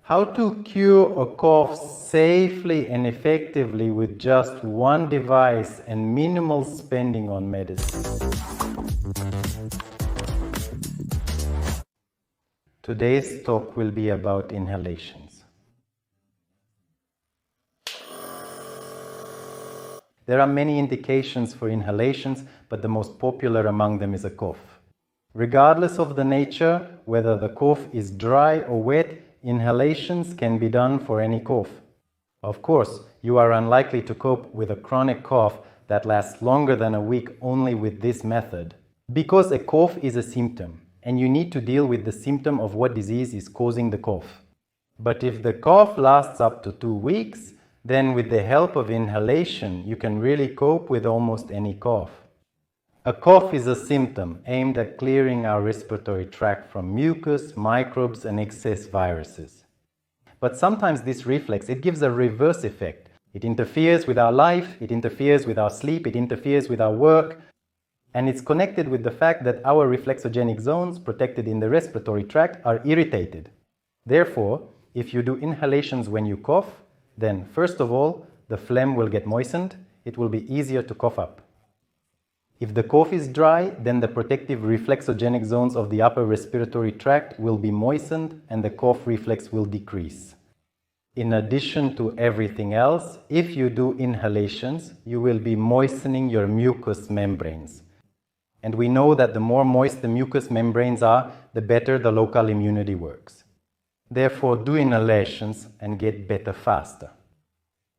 How to cure a cough safely and effectively with just one device and minimal spending on medicine. Today's talk will be about inhalations. There are many indications for inhalations, but the most popular among them is a cough. Regardless of the nature, whether the cough is dry or wet, inhalations can be done for any cough. Of course, you are unlikely to cope with a chronic cough that lasts longer than a week only with this method, because a cough is a symptom, and you need to deal with the symptom of what disease is causing the cough. But if the cough lasts up to 2 weeks, then with the help of inhalation, you can really cope with almost any cough. A cough is a symptom aimed at clearing our respiratory tract from mucus, microbes, and excess viruses. But sometimes this reflex, it gives a reverse effect. It interferes with our life, it interferes with our sleep, it interferes with our work, and it's connected with the fact that our reflexogenic zones protected in the respiratory tract are irritated. Therefore, if you do inhalations when you cough, then first of all, the phlegm will get moistened, it will be easier to cough up. If the cough is dry, then the protective reflexogenic zones of the upper respiratory tract will be moistened and the cough reflex will decrease. In addition to everything else, if you do inhalations, you will be moistening your mucous membranes. And we know that the more moist the mucous membranes are, the better the local immunity works. Therefore, do inhalations and get better faster.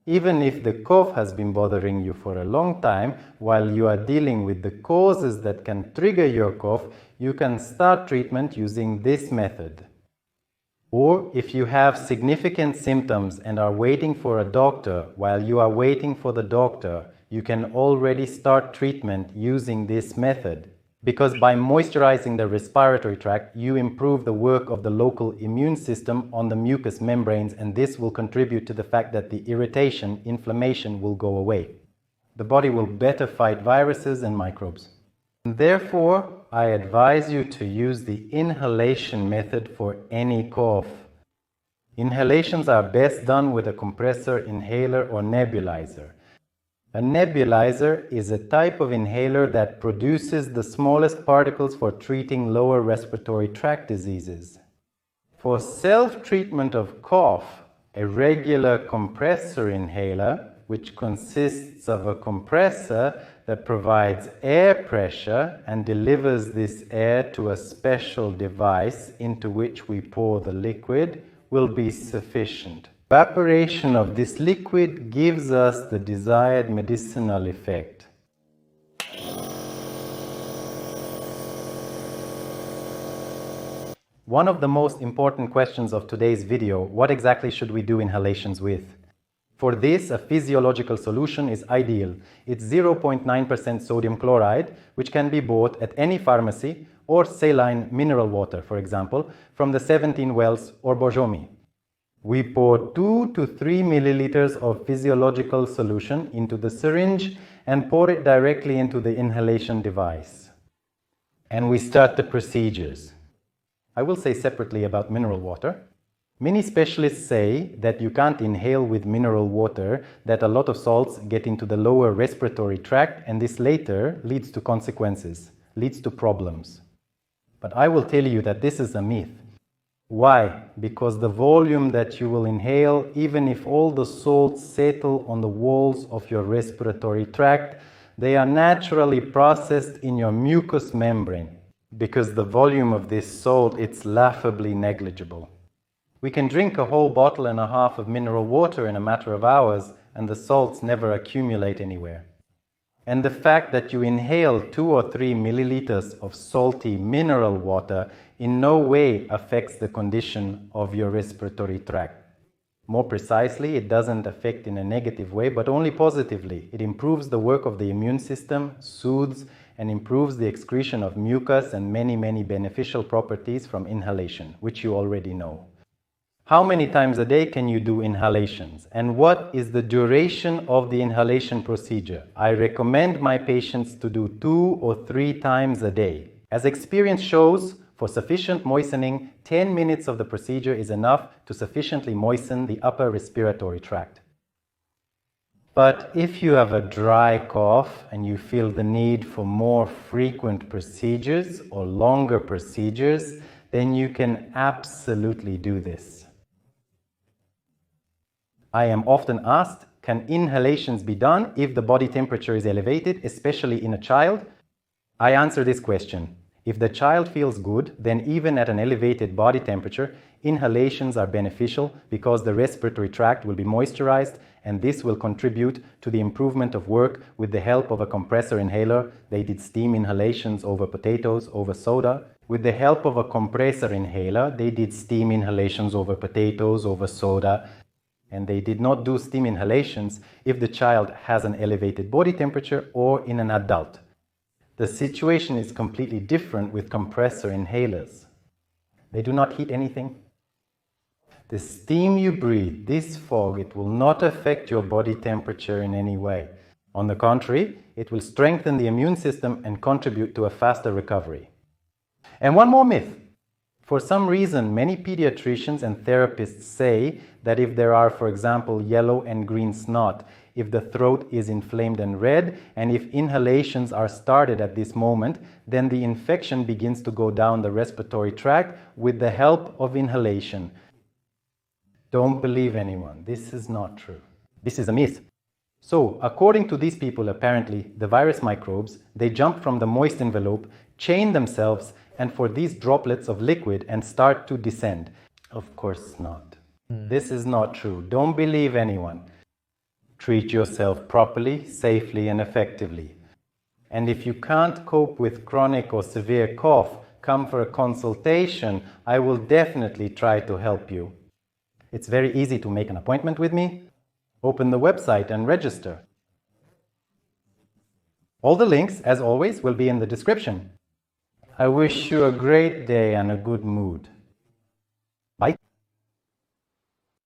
Even if the cough has been bothering you for a long time, while you are dealing with the causes that can trigger your cough, you can start treatment using this method. Or if you have significant symptoms and are waiting for a doctor, while you are waiting for the doctor, you can already start treatment using this method. Because by moisturizing the respiratory tract, you improve the work of the local immune system on the mucous membranes, and this will contribute to the fact that the irritation, inflammation will go away. The body will better fight viruses and microbes. Therefore, I advise you to use the inhalation method for any cough. Inhalations are best done with a compressor, inhaler, or nebulizer. A nebulizer is a type of inhaler that produces the smallest particles for treating lower respiratory tract diseases. For self-treatment of cough, a regular compressor inhaler, which consists of a compressor that provides air pressure and delivers this air to a special device into which we pour the liquid, will be sufficient. Evaporation of this liquid gives us the desired medicinal effect. One of the most important questions of today's video: what exactly should we do inhalations with? For this, a physiological solution is ideal. It's 0.9% sodium chloride, which can be bought at any pharmacy, or saline mineral water, for example, from the 17 Wells or Borjomi. We pour 2 to 3 milliliters of physiological solution into the syringe and pour it directly into the inhalation device. And we start the procedures. I will say separately about mineral water. Many specialists say that you can't inhale with mineral water, that a lot of salts get into the lower respiratory tract, and this later leads to consequences, leads to problems. But I will tell you that this is a myth. Why? Because the volume that you will inhale, even if all the salts settle on the walls of your respiratory tract, they are naturally processed in your mucous membrane. Because the volume of this salt, it's laughably negligible. We can drink a whole bottle and a half of mineral water in a matter of hours, and the salts never accumulate anywhere. And the fact that you inhale 2 or 3 milliliters of salty mineral water in no way affects the condition of your respiratory tract. More precisely, it doesn't affect in a negative way, but only positively. It improves the work of the immune system, soothes, and improves the excretion of mucus and many beneficial properties from inhalation, which you already know. How many times a day can you do inhalations? And what is the duration of the inhalation procedure? I recommend my patients to do 2 or 3 times a day. As experience shows, For sufficient moistening, 10 minutes of the procedure is enough to sufficiently moisten the upper respiratory tract. But if you have a dry cough and you feel the need for more frequent procedures or longer procedures, then you can absolutely do this. I am often asked, can inhalations be done if the body temperature is elevated, especially in a child? I answer this question. If the child feels good, then even at an elevated body temperature, inhalations are beneficial because the respiratory tract will be moisturized, and this will contribute to the improvement of work with the help of a compressor inhaler. They did steam inhalations over potatoes, over soda. With the help of a compressor inhaler, they did steam inhalations over potatoes, over soda. And they did not do steam inhalations if the child has an elevated body temperature or in an adult. The situation is completely different with compressor inhalers. They do not heat anything. The steam you breathe, this fog, it will not affect your body temperature in any way. On the contrary, it will strengthen the immune system and contribute to a faster recovery. And one more myth. For some reason, many pediatricians and therapists say that if there are, for example, yellow and green snot, if the throat is inflamed and red, and if inhalations are started at this moment, then the infection begins to go down the respiratory tract with the help of inhalation. Don't believe anyone. This is not true. This is a myth. So, according to these people, apparently, the virus microbes, they jump from the moist envelope, chain themselves, and for these droplets of liquid and start to descend. Of course not. This is not true. Don't believe anyone. Treat yourself properly, safely, and effectively. And if you can't cope with chronic or severe cough, come for a consultation. I will definitely try to help you. It's very easy to make an appointment with me. Open the website and register. All the links, as always, will be in the description. I wish you a great day and a good mood. Bye.